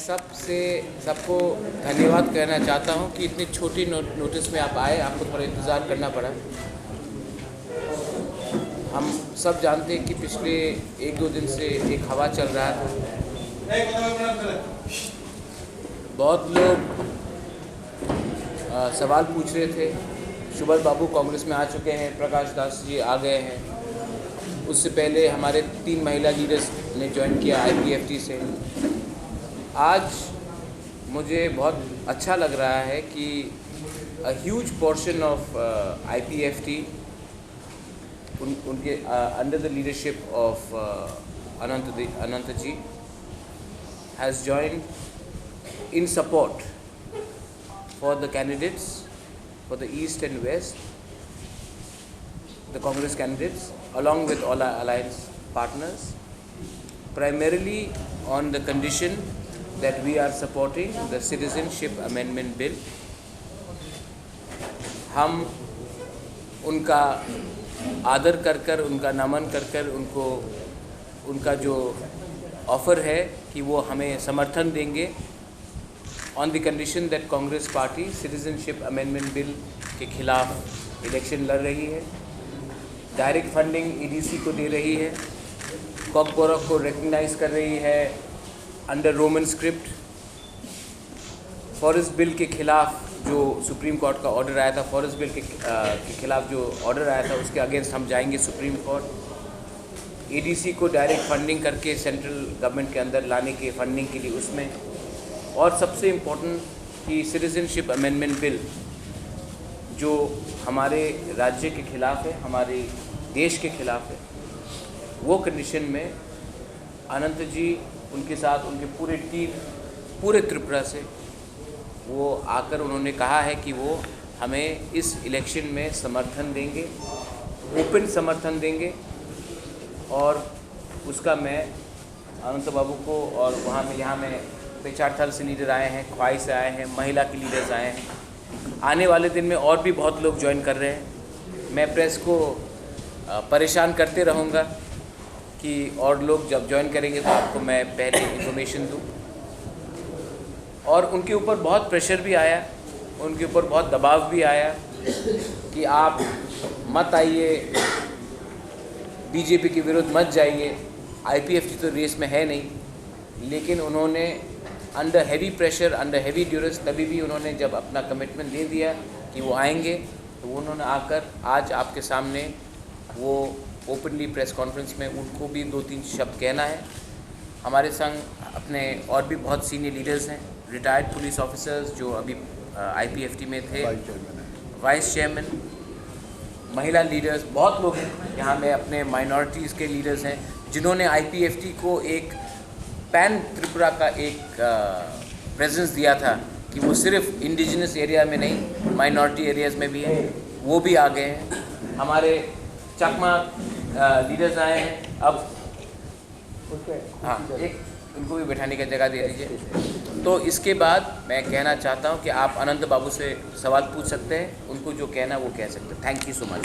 सबको धन्यवाद कहना चाहता हूं कि इतनी छोटी नोटिस में आप आए, आपको थोड़ा इंतज़ार करना पड़ा। हम सब जानते हैं कि पिछले 1-2 दिन से एक हवा चल रहा था। बहुत लोग सवाल पूछ रहे थे। सुबल बाबू कांग्रेस में आ चुके हैं, प्रकाश दास जी आ गए हैं। उससे पहले हमारे 3 महिला लीडर्स ने ज्वाइन किया IPFT से। आज मुझे बहुत अच्छा लग रहा है कि a huge portion of IPFT उनके under the leadership of Anant ji has joined in support for the candidates for the East and West, the Congress candidates, along with all our alliance partners, primarily on the condition that we are supporting the Citizenship Amendment Bill. हम उनका आदर कर उनका नमन कर उनको उनका जो offer है कि वो हमें समर्थन देंगे on the condition that Congress Party Citizenship Amendment Bill के खिलाफ इलेक्शन लड़ रही है, डायरेक्ट फंडिंग EDC को दे रही है, कॉकबोरक को रिकग्नाइज कर रही है under Roman script. Forest bill के खिलाफ जो सुप्रीम कोर्ट का ऑर्डर आया था, फॉरेस्ट बिल के खिलाफ जो ऑर्डर आया था उसके अगेंस्ट हम जाएंगे सुप्रीम कोर्ट। EDC को डायरेक्ट फंडिंग करके सेंट्रल गवर्नमेंट के अंदर लाने के फंडिंग के लिए उसमें, और सबसे इम्पोर्टेंट कि सिटीजनशिप अमेंडमेंट बिल जो हमारे राज्य के ख़िलाफ़ है, हमारे देश के ख़िलाफ़ है, वो कंडीशन में अनंत जी उनके साथ उनके पूरे टीम पूरे त्रिपुरा से वो आकर उन्होंने कहा है कि वो हमें इस इलेक्शन में समर्थन देंगे, ओपन समर्थन देंगे। और उसका मैं अनंत बाबू को, और वहाँ में यहाँ में पेचारथल से लीडर आए हैं, ख्वाई से आए हैं, महिला के लीडर्स आए हैं। आने वाले दिन में और भी बहुत लोग ज्वाइन कर रहे हैं। मैं प्रेस को परेशान करते रहूँगा कि और लोग जब ज्वाइन करेंगे तो आपको मैं पहले इन्फॉर्मेशन दूँ। और उनके ऊपर बहुत प्रेशर भी आया, उनके ऊपर बहुत दबाव भी आया कि आप मत आइए, बीजेपी के विरुद्ध मत जाइए, IPFT तो रेस में है नहीं। लेकिन उन्होंने under heavy pressure, under heavy duress, तभी भी उन्होंने जब अपना कमिटमेंट दे दिया कि वो आएंगे, तो उन्होंने आकर आज आपके सामने वो ओपनली प्रेस कॉन्फ्रेंस में उनको भी 2-3 शब्द कहना है। हमारे संग अपने और भी बहुत सीनियर लीडर्स हैं, रिटायर्ड पुलिस ऑफिसर्स जो अभी IPFT में थे, वाइस चेयरमैन, महिला लीडर्स, बहुत लोग हैं यहाँ में, अपने माइनॉरिटीज़ के लीडर्स हैं जिन्होंने IPFT को एक पैन त्रिपुरा का एक प्रेजेंस दिया था कि वो सिर्फ इंडिजिनस एरिया में नहीं, माइनॉरिटी एरियाज़ में भी है, वो भी आ गए हैं। हमारे चकमा लीडर्स आए हैं। अब हाँ, एक उनको भी बैठाने की जगह दे दीजिए। तो इसके बाद मैं कहना चाहता हूँ कि आप अनंत बाबू से सवाल पूछ सकते हैं, उनको जो कहना वो कह सकते हैं। Thank you so much.